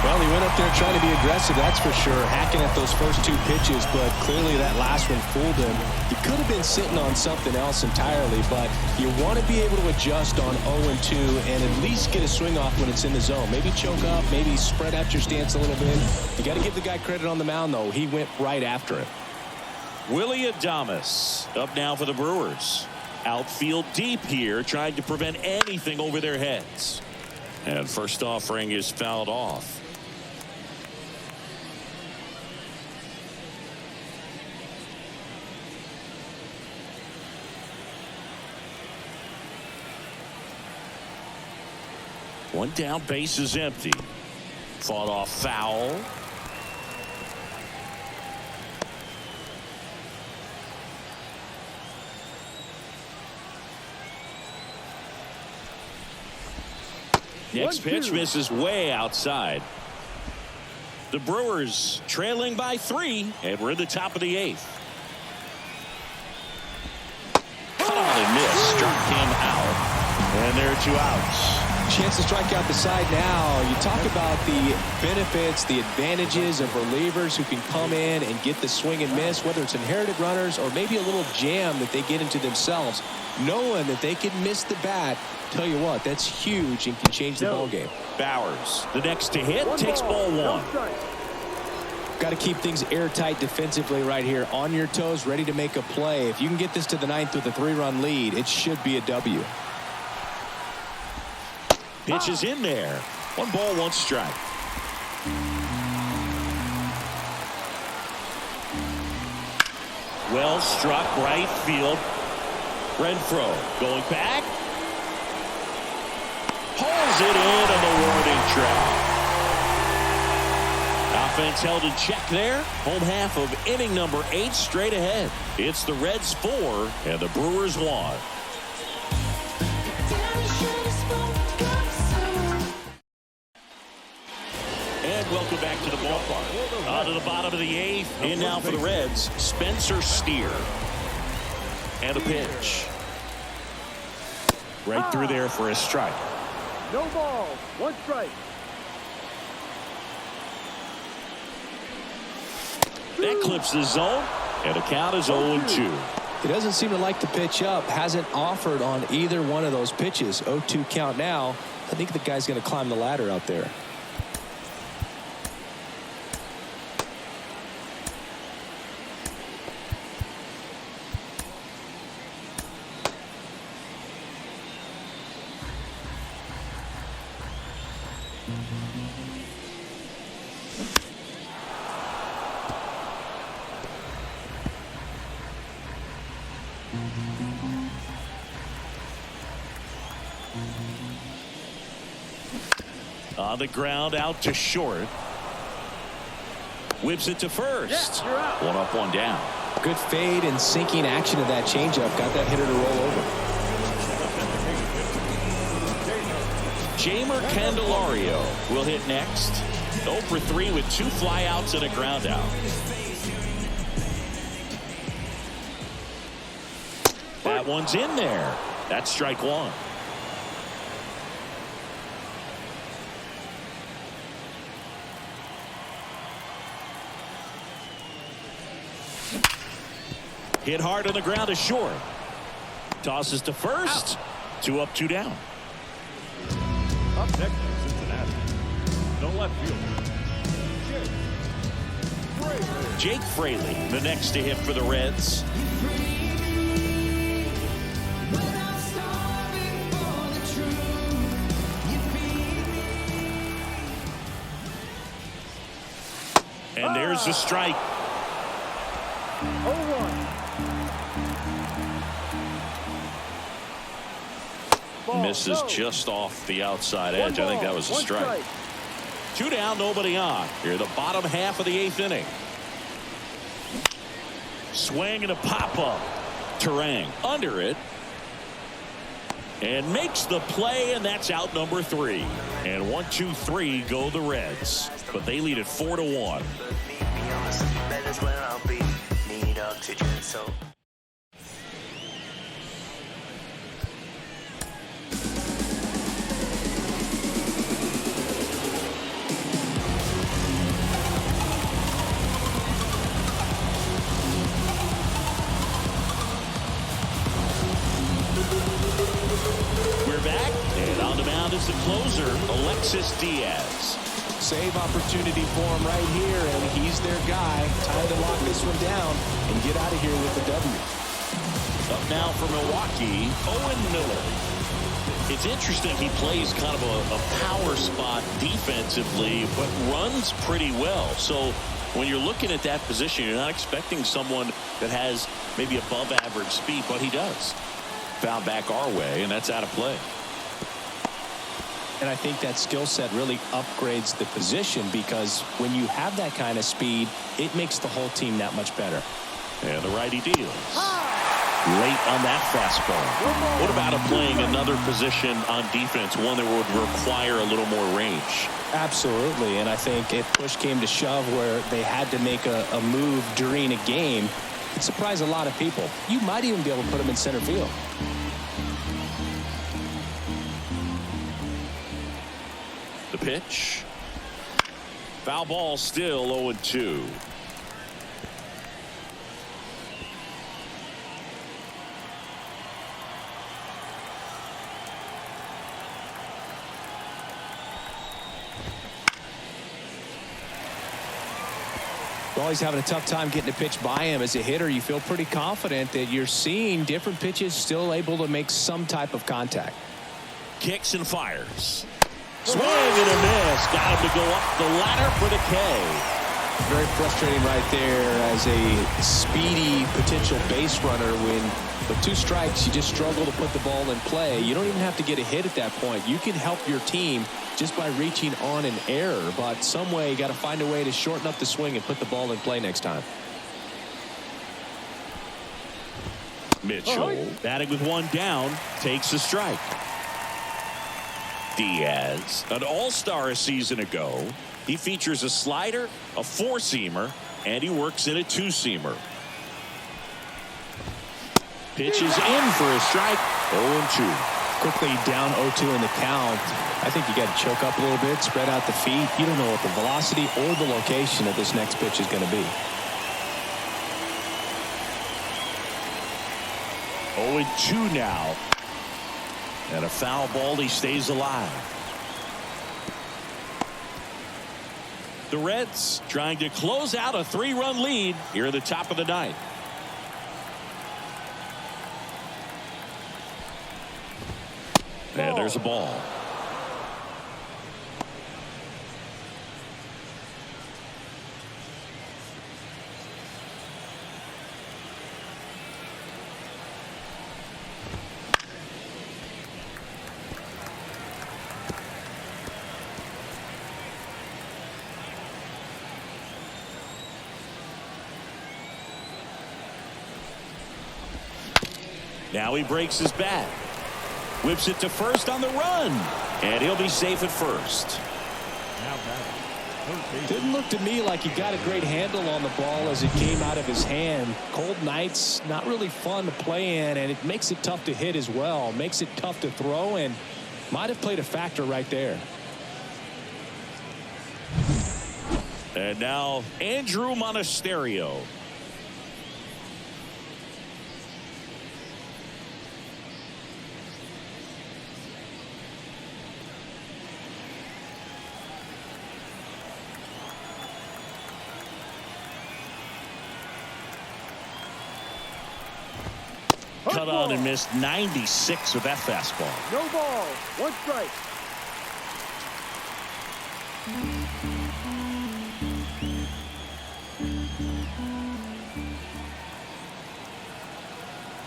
Well, he went up there trying to be aggressive, that's for sure, hacking at those first 2 pitches, but clearly that last one fooled him. He could have been sitting on something else entirely, but you want to be able to adjust on 0-2 and at least get a swing off when it's in the zone. Maybe choke up, maybe spread out your stance a little bit. You got to give the guy credit on the mound, though. He went right after it. Willie Adames up now for the Brewers. Outfield deep here, trying to prevent anything over their heads. And first offering is fouled off. One down, base is empty. Fought off foul. Next pitch misses way outside. The Brewers trailing by 3, and we're in the top of the 8th. Cut on and miss. Struck him out. And there are 2 outs. Chance to strike out the side now. You talk about the benefits, the advantages of relievers who can come in and get the swing and miss, whether it's inherited runners or maybe a little jam that they get into themselves. Knowing that they can miss the bat, tell you what, that's huge and can change the ball game. Bowers, the next to hit, takes ball one. Got to keep things airtight defensively right here. On your toes, ready to make a play. If you can get this to the ninth with a 3-run lead, it should be a W. Pitch is in there. 1 ball, 1 strike. Well struck, right field. Renfroe going back. Pulls it in on the warning track. Offense held in check there. Home half of inning number 8 straight ahead. It's the Reds 4 and the Brewers 1. And welcome back to the ballpark. On to the bottom of the 8th. In now for the Reds, Spencer Steer. And a pitch. Right through there for a strike. No ball, 1 strike. That clips the zone, and the count is 0-2. He doesn't seem to like to pitch up. Hasn't offered on either one of those pitches. 0-2 count now. I think the guy's going to climb the ladder out there. On the ground, out to short. Whips it to first. You're out. 1 up, 1 down. Good fade and sinking action of that changeup. Got that hitter to roll over. Jeimer Candelario will hit next. 0 for 3 with 2 flyouts and a ground out. That one's in there. That's strike 1. Hit hard on the ground to short. Tosses to first. Out. 2 up, 2 down. Up next, Cincinnati. No left fielder. Jake Fraley, the next to hit for the Reds. And there's the strike. 0-1. Misses just off the outside edge. I think that was a strike. 2 down, nobody on. Here, the bottom half of the 8th inning. Swing and a pop-up. Terang under it. And makes the play, and that's out number 3. And 1, 2, 3 go the Reds. But they lead it 4-1. Is the closer, Alexis Diaz. Save opportunity for him right here, and he's their guy. Time to lock this one down and get out of here with the W. Up now for Milwaukee, Owen Miller. It's interesting, he plays kind of a power spot defensively, but runs pretty well. So when you're looking at that position, you're not expecting someone that has maybe above average speed, but he does. Found back our way, and that's out of play. And I think that skill set really upgrades the position, because when you have that kind of speed, it makes the whole team that much better. And the righty deals. Late on that fastball. What about him playing another position on defense, one that would require a little more range? Absolutely. And I think if push came to shove where they had to make a move during a game, it surprised a lot of people. You might even be able to put him in center field. pitch. Foul ball, still 0-2. Well, he's having a tough time getting a pitch by him. As a hitter, you feel pretty confident that you're seeing different pitches still able to make some type of contact. Kicks and fires. Swing and a miss. Got him to go up the ladder for the K. Very frustrating right there as a speedy potential base runner when with 2 strikes you just struggle to put the ball in play. You don't even have to get a hit at that point. You can help your team just by reaching on an error, but some way you got to find a way to shorten up the swing and put the ball in play next time. Mitchell batting with 1 down takes a strike. Diaz, an all-star a season ago. He features a slider, a 4-seamer, and he works in a 2-seamer. Pitches in for a strike. 0-2. Quickly down 0-2 in the count. I think you got to choke up a little bit, spread out the feet. You don't know what the velocity or the location of this next pitch is going to be. 0-2 now. And a foul ball. He stays alive. The Reds trying to close out a 3-run lead here at the top of the 9th. And there's a ball. Now he breaks his bat. Whips it to first on the run. And he'll be safe at first. Didn't look to me like he got a great handle on the ball as it came out of his hand. Cold nights, not really fun to play in, and it makes it tough to hit as well. Makes it tough to throw, and might have played a factor right there. And now Andrew Monasterio. Cut on and missed 96 with that fastball. No ball. 1 strike.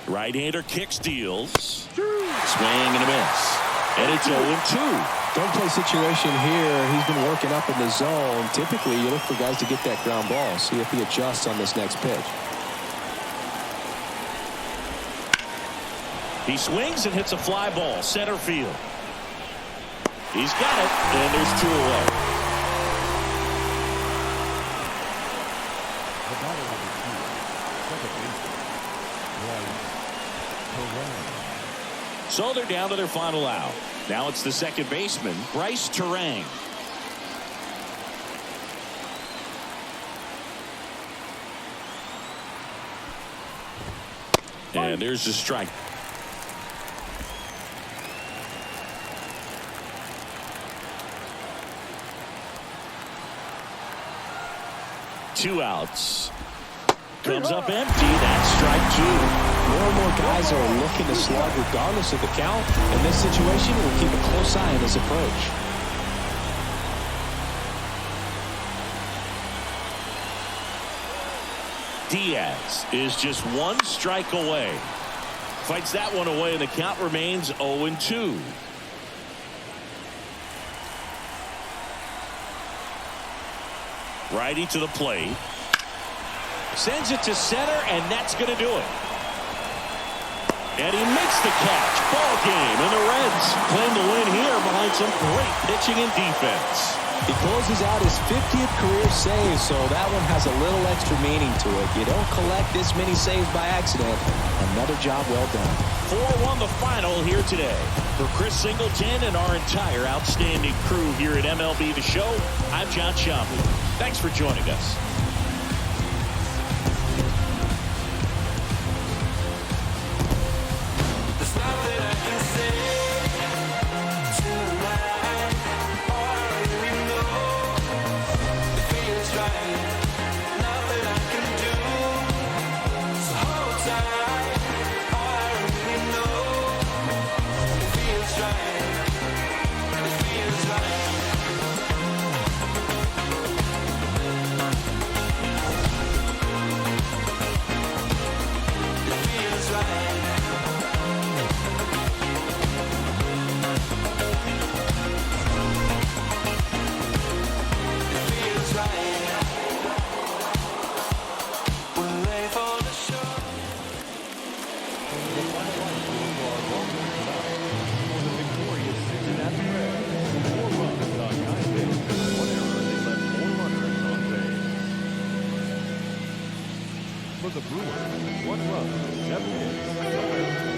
Right-hander kicks, deals. Swing and a miss. And it's 0-2. Don't play situation here. He's been working up in the zone. Typically, you look for guys to get that ground ball. See if he adjusts on this next pitch. He swings and hits a fly ball, center field. He's got it, and there's 2 away. The batter number 2, second baseman, So they're down to their final out. Now it's the second baseman, Bryce Terang. And there's the strike. Two outs. Comes up empty. That's strike 2. More and more guys are looking to slug regardless of the count. In this situation, we'll keep a close eye on his approach. Diaz is just 1 strike away. Fights that one away, and the count remains 0-2. Righty to the plate. Sends it to center, and that's going to do it. And he makes the catch. Ball game, and the Reds claim the win here behind some great pitching and defense. He closes out his 50th career save, so that one has a little extra meaning to it. You don't collect this many saves by accident. Another job well done. 4-1 the final here today. For Chris Singleton and our entire outstanding crew here at MLB The Show, I'm John Shambi. Thanks for joining us. For the Brewers, 1 run, 7 hits, no errors.